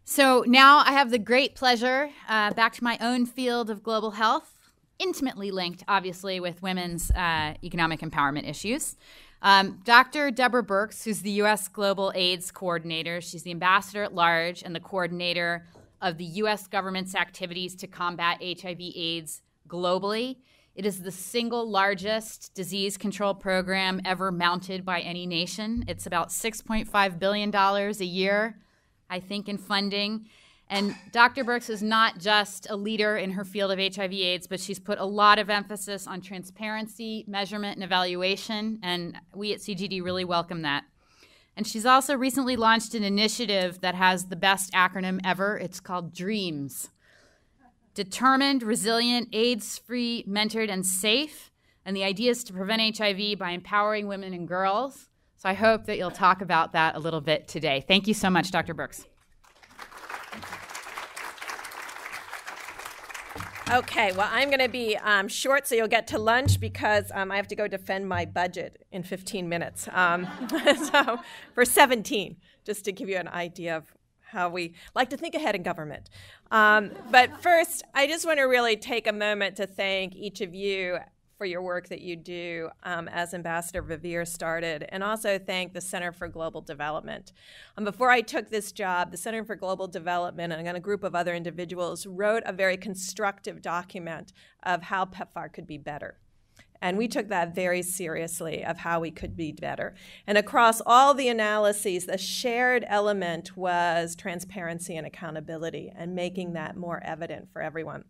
So now I have the great pleasure, back to my own field of global health, intimately linked, obviously, with women's economic empowerment issues. Dr. Deborah Birx, who's the U.S. Global AIDS Coordinator. She's the ambassador at large and the coordinator of the U.S. government's activities to combat HIV/AIDS globally. It is the single largest disease control program ever mounted by any nation. It's about $6.5 billion a year, I think, in funding. And Dr. Birx is not just a leader in her field of HIV/AIDS, but she's put a lot of emphasis on transparency, measurement, and evaluation, and we at CGD really welcome that. And she's also recently launched an initiative that has the best acronym ever. It's called DREAMS. Determined, resilient, AIDS-free, mentored, and safe. And the idea is to prevent HIV by empowering women and girls. So I hope that you'll talk about that a little bit today. Thank you so much, Dr. Birx. Okay, well, I'm going to be short so you'll get to lunch because I have to go defend my budget in 15 minutes. So for 17, just to give you an idea of how we like to think ahead in government. But first, I just want to really take a moment to thank each of you for your work that you do as Ambassador Verveer started, and also thank the Center for Global Development. Before I took this job, the Center for Global Development and a group of other individuals wrote a very constructive document of how PEPFAR could be better. And we took that very seriously of how we could be better. And across all the analyses, the shared element was transparency and accountability and making that more evident for everyone.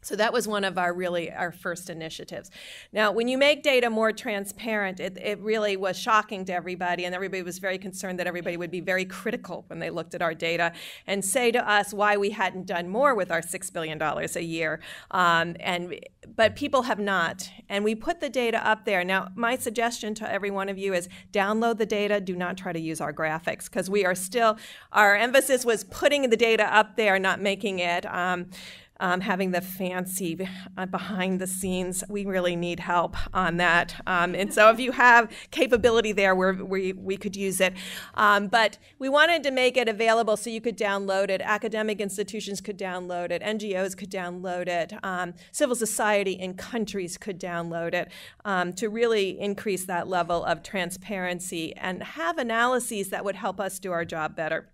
So that was one of our first initiatives. Now, when you make data more transparent, it really was shocking to everybody, and everybody was very concerned that everybody would be very critical when they looked at our data and say to us why we hadn't done more with our $6 billion a year. But people have not, and we put the data up there. Now, my suggestion to every one of you is download the data. Do not try to use our graphics, because we are still, our emphasis was putting the data up there, not making it having the fancy behind the scenes. We really need help on that. And so if you have capability there, we could use it. But we wanted to make it available so you could download it. Academic institutions could download it. NGOs could download it. Civil society in countries could download it to really increase that level of transparency and have analyses that would help us do our job better.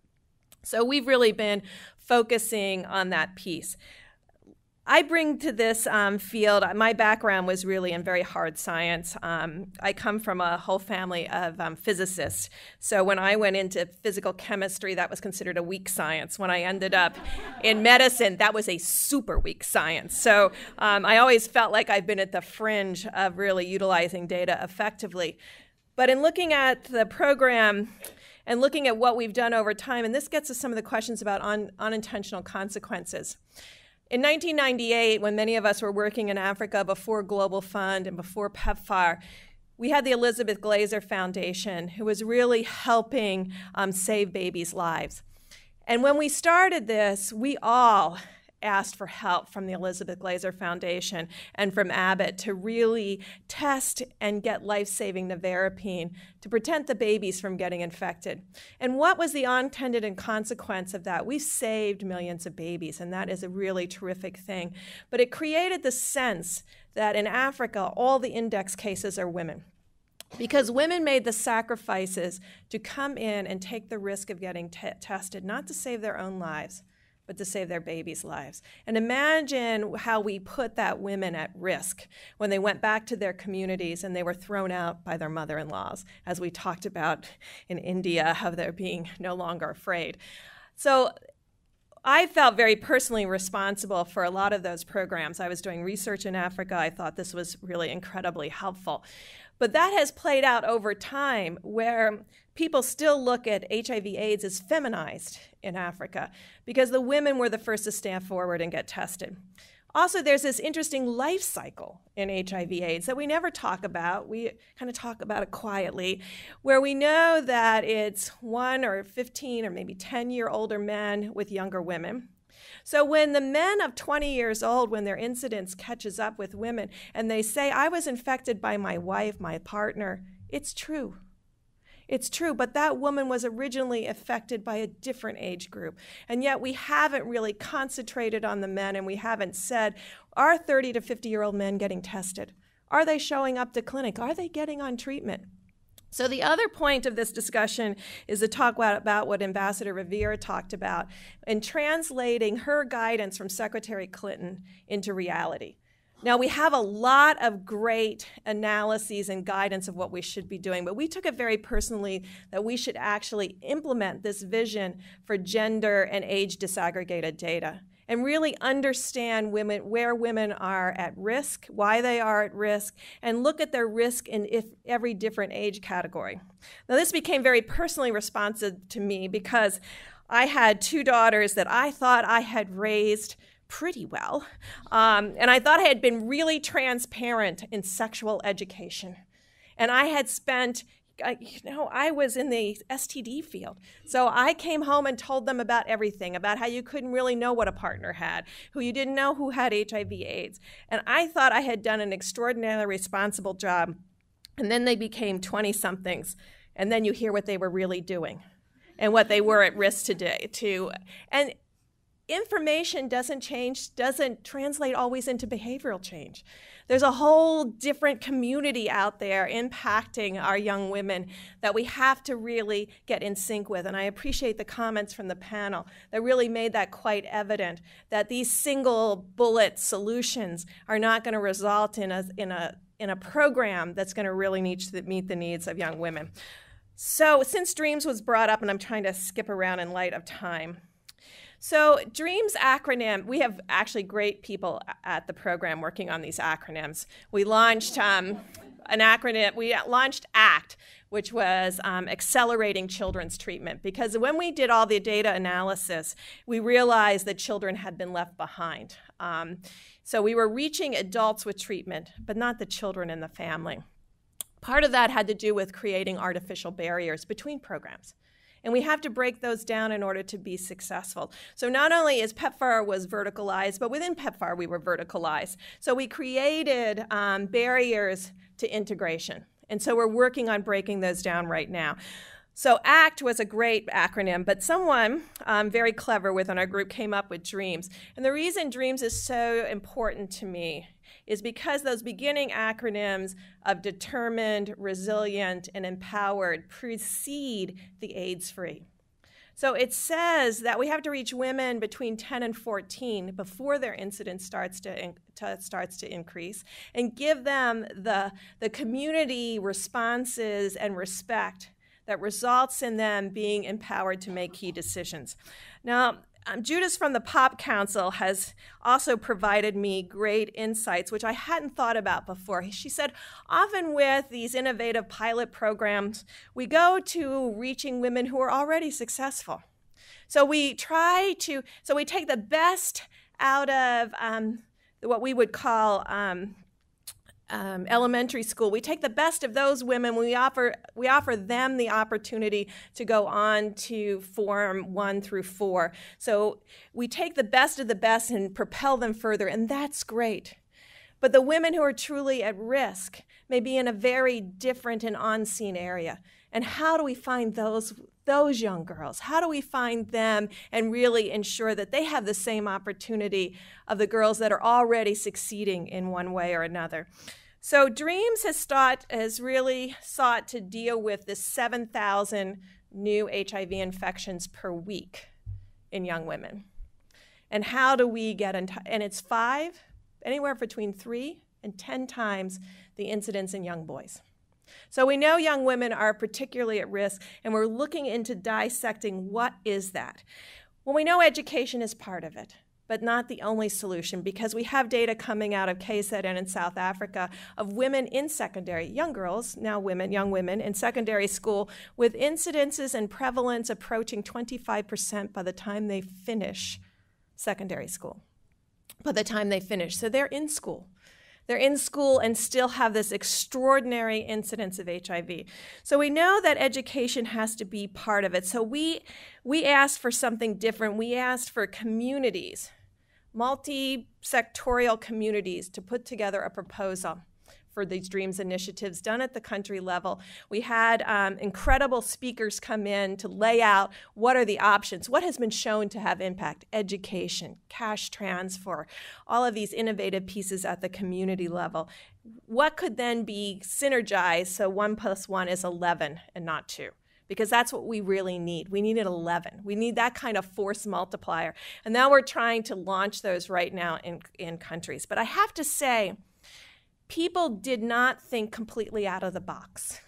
So we've really been focusing on that piece. I bring to this field, my background was really in very hard science. I come from a whole family of physicists. So when I went into physical chemistry, that was considered a weak science. When I ended up in medicine, that was a super weak science. So I always felt like I've been at the fringe of really utilizing data effectively. But in looking at the program and looking at what we've done over time, and this gets to some of the questions about unintentional consequences. In 1998, when many of us were working in Africa before Global Fund and before PEPFAR, we had the Elizabeth Glaser Foundation, who was really helping save babies' lives. And when we started this, we all asked for help from the Elizabeth Glaser Foundation and from Abbott to really test and get life-saving nevirapine to prevent the babies from getting infected. And what was the unintended consequence of that? We saved millions of babies, and that is a really terrific thing. But it created the sense that in Africa, all the index cases are women, because women made the sacrifices to come in and take the risk of getting tested, not to save their own lives, but to save their babies' lives. And imagine how we put that women at risk when they went back to their communities and they were thrown out by their mother-in-laws, as we talked about in India, how they're being no longer afraid. So I felt very personally responsible for a lot of those programs. I was doing research in Africa. I thought this was really incredibly helpful. But that has played out over time where people still look at HIV/AIDS as feminized in Africa because the women were the first to stand forward and get tested. Also, there's this interesting life cycle in HIV/AIDS that we never talk about. We kind of talk about it quietly, where we know that it's 1 or 15 or maybe 10-year older men with younger women. So when the men of 20 years old, when their incidence catches up with women, and they say, I was infected by my wife, my partner, it's true. It's true, but that woman was originally affected by a different age group. And yet we haven't really concentrated on the men, and we haven't said, are 30 to 50-year-old men getting tested? Are they showing up to clinic? Are they getting on treatment? So the other point of this discussion is to talk about what Ambassador Revere talked about in translating her guidance from Secretary Clinton into reality. Now, we have a lot of great analyses and guidance of what we should be doing, but we took it very personally that we should actually implement this vision for gender and age disaggregated data and really understand where women are at risk, why they are at risk, and look at their risk in every different age category. Now, this became very personally responsive to me because I had 2 daughters that I thought I had raised pretty well, and I thought I had been really transparent in sexual education. And I had spent, I was in the STD field. So I came home and told them about everything, about how you couldn't really know what a partner had, who you didn't know who had HIV/AIDS. And I thought I had done an extraordinarily responsible job. And then they became 20-somethings, and then you hear what they were really doing and what they were at risk today too. And information doesn't translate always into behavioral change. There's a whole different community out there impacting our young women that we have to really get in sync with. And I appreciate the comments from the panel that really made that quite evident, that these single bullet solutions are not going to result in a program that's going to really meet the needs of young women. So since DREAMS was brought up, and I'm trying to skip around in light of time, so DREAMS acronym, we have actually great people at the program working on these acronyms. We launched an acronym, we launched ACT, which was Accelerating Children's Treatment, because when we did all the data analysis, we realized that children had been left behind. So we were reaching adults with treatment, but not the children in the family. Part of that had to do with creating artificial barriers between programs. And we have to break those down in order to be successful. So not only is PEPFAR was verticalized, but within PEPFAR we were verticalized. So we created barriers to integration. And so we're working on breaking those down right now. So ACT was a great acronym, but someone very clever within our group came up with DREAMS. And the reason DREAMS is so important to me is because those beginning acronyms of determined, resilient, and empowered precede the AIDS-free. So it says that we have to reach women between 10 and 14 before their incidence starts to increase, and give them the community responses and respect that results in them being empowered to make key decisions. Now, Judith from the POP Council has also provided me great insights, which I hadn't thought about before. She said, often with these innovative pilot programs, we go to reaching women who are already successful. So we take the best out of what we would call elementary school. We take the best of those women. We offer them the opportunity to go on to Form 1 through 4. So we take the best of the best and propel them further, and that's great. But the women who are truly at risk may be in a very different and unseen area. And how do we find those young girls? How do we find them and really ensure that they have the same opportunity of the girls that are already succeeding in one way or another? So DREAMS has really sought to deal with the 7,000 new HIV infections per week in young women. And how do we get in and it's anywhere between 3 and 10 times the incidence in young boys. So we know young women are particularly at risk, and we're looking into dissecting what is that. Well, we know education is part of it, but not the only solution, because we have data coming out of KZN in South Africa of women in secondary, young girls, now women, young women in secondary school with incidences and prevalence approaching 25% by the time they finish secondary school, by the time they finish. So they're in school. They're in school and still have this extraordinary incidence of HIV. So we know that education has to be part of it. So we asked for something different. We asked for communities, multi-sectorial communities, to put together a proposal for these DREAMS initiatives done at the country level. We had incredible speakers come in to lay out what are the options, what has been shown to have impact, education, cash transfer, all of these innovative pieces at the community level. What could then be synergized so 1 + 1 is 11 and not 2? Because that's what we really need. We need an 11. We need that kind of force multiplier. And now we're trying to launch those right now in countries. But I have to say, people did not think completely out of the box.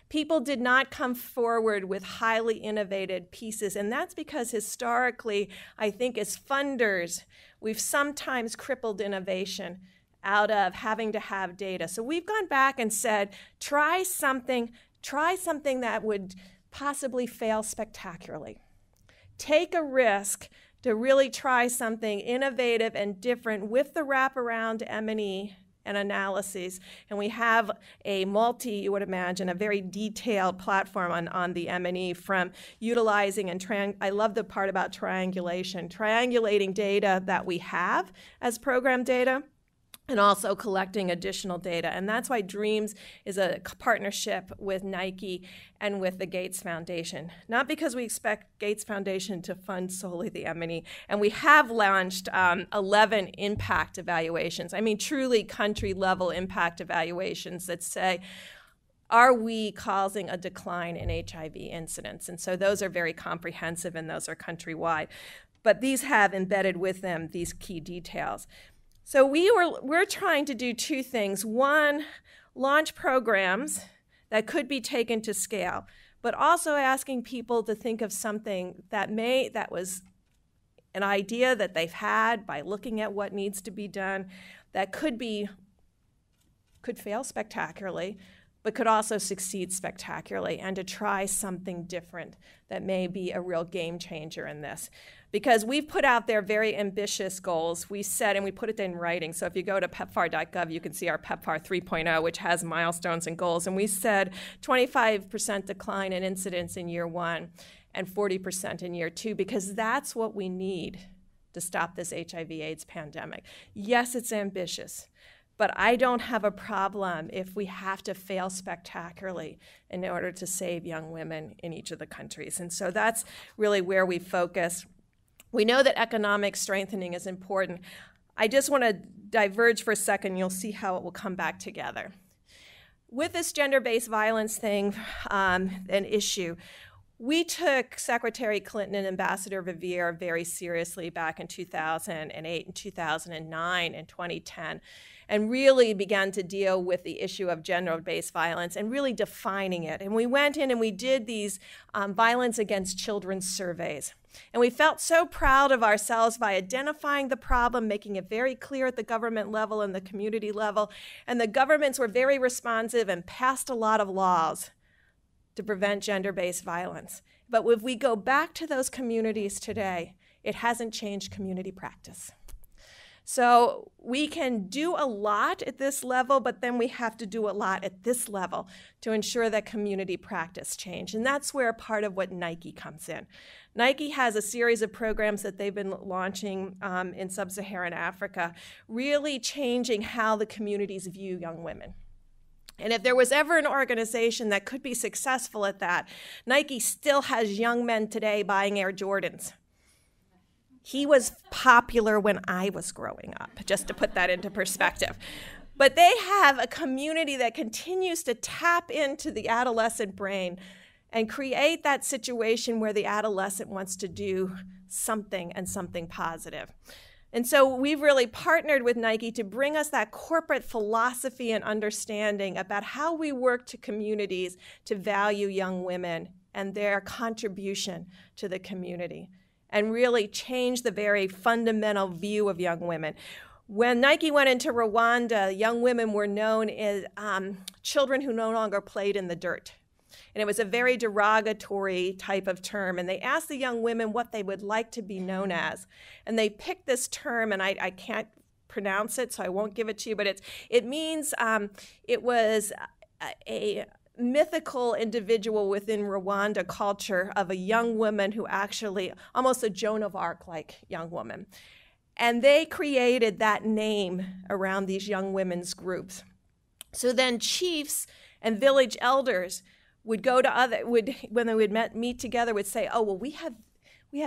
People did not come forward with highly innovative pieces, and that's because historically, I think as funders, we've sometimes crippled innovation out of having to have data. So we've gone back and said, try something that would possibly fail spectacularly. Take a risk to really try something innovative and different with the wraparound M&E and analyses. And we have a you would imagine, a very detailed platform on the M&E from utilizing and I love the part about triangulation, triangulating data that we have as program data, and also collecting additional data. And that's why DREAMS is a partnership with Nike and with the Gates Foundation. Not because we expect Gates Foundation to fund solely the M&E. And we have launched 11 impact evaluations. I mean, truly country-level impact evaluations that say, are we causing a decline in HIV incidence? And so those are very comprehensive, and those are countrywide. But these have embedded with them these key details. So we're trying to do two things. One, launch programs that could be taken to scale, but also asking people to think of something that was an idea that they've had by looking at what needs to be done that could fail spectacularly, but could also succeed spectacularly, and to try something different that may be a real game changer in this. Because we've put out there very ambitious goals. We said, and we put it in writing, so if you go to PEPFAR.gov, you can see our PEPFAR 3.0, which has milestones and goals. And we said 25% decline in incidence in year 1 and 40% in year 2, because that's what we need to stop this HIV/AIDS pandemic. Yes, it's ambitious, but I don't have a problem if we have to fail spectacularly in order to save young women in each of the countries. And so that's really where we focus. We know that economic strengthening is important. I just want to diverge for a second. You'll see how it will come back together. With this gender-based violence thing, an issue, we took Secretary Clinton and Ambassador Vivier very seriously back in 2008 and 2009 and 2010, and really began to deal with the issue of gender-based violence and really defining it. And we went in and we did these violence against children surveys. And we felt so proud of ourselves by identifying the problem, making it very clear at the government level and the community level. And the governments were very responsive and passed a lot of laws to prevent gender-based violence. But if we go back to those communities today, it hasn't changed community practice. So we can do a lot at this level, but then we have to do a lot at this level to ensure that community practice change. And that's where part of what Nike comes in. Nike has a series of programs that they've been launching in sub-Saharan Africa, really changing how the communities view young women. And if there was ever an organization that could be successful at that, Nike still has young men today buying Air Jordans. He was popular when I was growing up, just to put that into perspective. But they have a community that continues to tap into the adolescent brain and create that situation where the adolescent wants to do something and something positive. And so we've really partnered with Nike to bring us that corporate philosophy and understanding about how we work to communities to value young women and their contribution to the community, and really change the very fundamental view of young women. When Nike went into Rwanda, young women were known as children who no longer played in the dirt. And it was a very derogatory type of term. And they asked the young women what they would like to be known as. And they picked this term, and I can't pronounce it, so I won't give it to you, but it means it was a mythical individual within Rwanda culture of a young woman who actually, almost a Joan of Arc-like young woman. And they created that name around these young women's groups. So then chiefs and village elders would go to when they would meet together, would say, oh, well, we have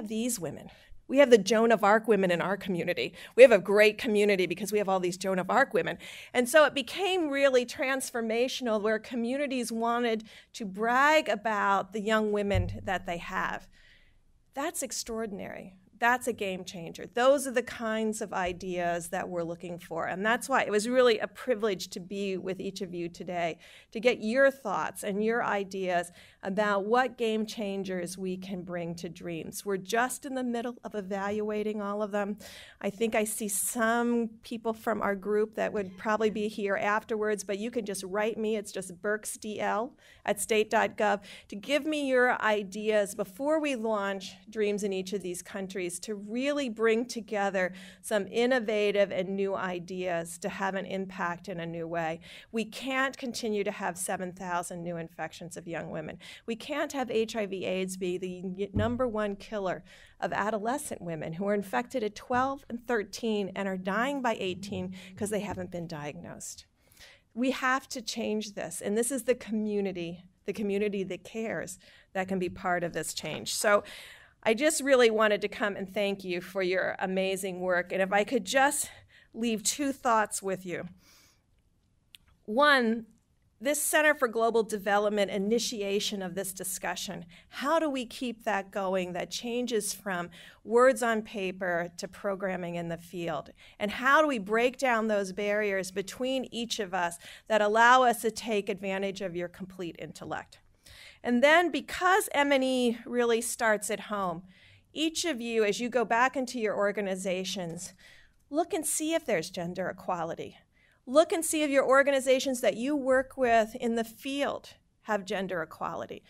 these women. We have the Joan of Arc women in our community. We have a great community because we have all these Joan of Arc women. And so it became really transformational, where communities wanted to brag about the young women that they have. That's extraordinary. That's a game changer. Those are the kinds of ideas that we're looking for. And that's why it was really a privilege to be with each of you today, to get your thoughts and your ideas about what game changers we can bring to Dreams. We're just in the middle of evaluating all of them. I think I see some people from our group that would probably be here afterwards, but you can just write me. It's just birxdl@state.gov to give me your ideas before we launch Dreams in each of these countries, to really bring together some innovative and new ideas to have an impact in a new way. We can't continue to have 7,000 new infections of young women. We can't have HIV/AIDS be the #1 killer of adolescent women who are infected at 12 and 13 and are dying by 18 because they haven't been diagnosed. We have to change this, and this is the community that cares, that can be part of this change. So I just really wanted to come and thank you for your amazing work. And if I could just leave 2 thoughts with you. One, this Center for Global Development initiation of this discussion, how do we keep that going, that changes from words on paper to programming in the field? And how do we break down those barriers between each of us that allow us to take advantage of your complete intellect? And then, because M&E really starts at home, each of you, as you go back into your organizations, look and see if there's gender equality. Look and see if your organizations that you work with in the field have gender equality.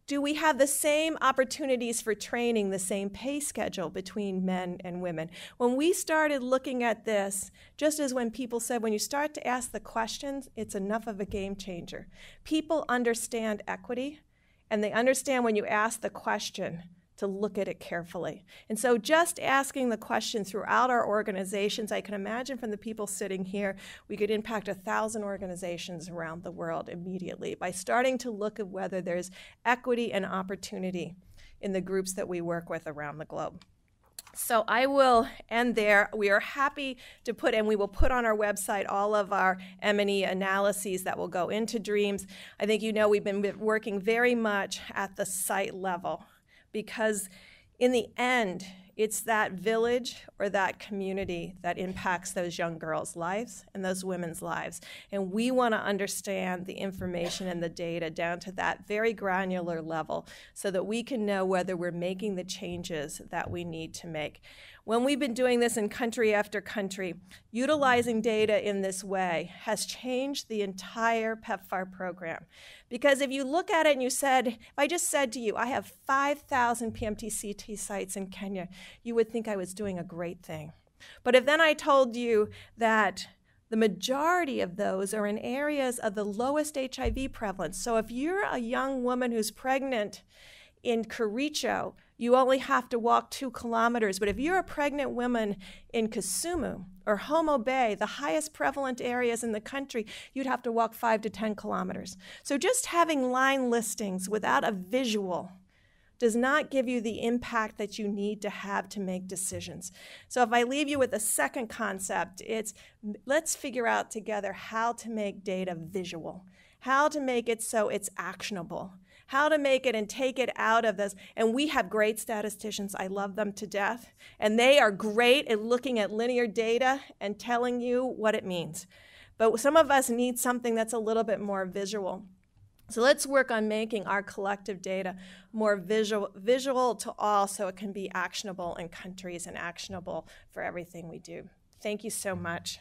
Do we have the same opportunities for training, the same pay schedule between men and women? When we started looking at this, just as when people said, when you start to ask the questions, it's enough of a game changer. People understand equity, and they understand when you ask the question to look at it carefully. And so just asking the question throughout our organizations, I can imagine from the people sitting here, we could impact 1,000 organizations around the world immediately by starting to look at whether there's equity and opportunity in the groups that we work with around the globe. So I will end there. We are happy to put, and we will put on our website all of our M&E analyses that will go into Dreams. I think you know we've been working very much at the site level, because in the end, it's that village or that community that impacts those young girls' lives and those women's lives. And we want to understand the information and the data down to that very granular level so that we can know whether we're making the changes that we need to make. When we've been doing this in country after country, utilizing data in this way has changed the entire PEPFAR program. Because if you look at it and you said, if I just said to you, I have 5,000 PMT-CT sites in Kenya, you would think I was doing a great thing. But if then I told you that the majority of those are in areas of the lowest HIV prevalence. So if you're a young woman who's pregnant in Kericho, you only have to walk 2 kilometers. But if you're a pregnant woman in Kisumu or Homo Bay, the highest prevalent areas in the country, you'd have to walk 5 to 10 kilometers. So just having line listings without a visual does not give you the impact that you need to have to make decisions. So if I leave you with a second concept, it's let's figure out together how to make data visual, how to make it so it's actionable, how to make it and take it out of this. And we have great statisticians. I love them to death. And they are great at looking at linear data and telling you what it means. But some of us need something that's a little bit more visual. So let's work on making our collective data more visual to all so it can be actionable in countries and actionable for everything we do. Thank you so much.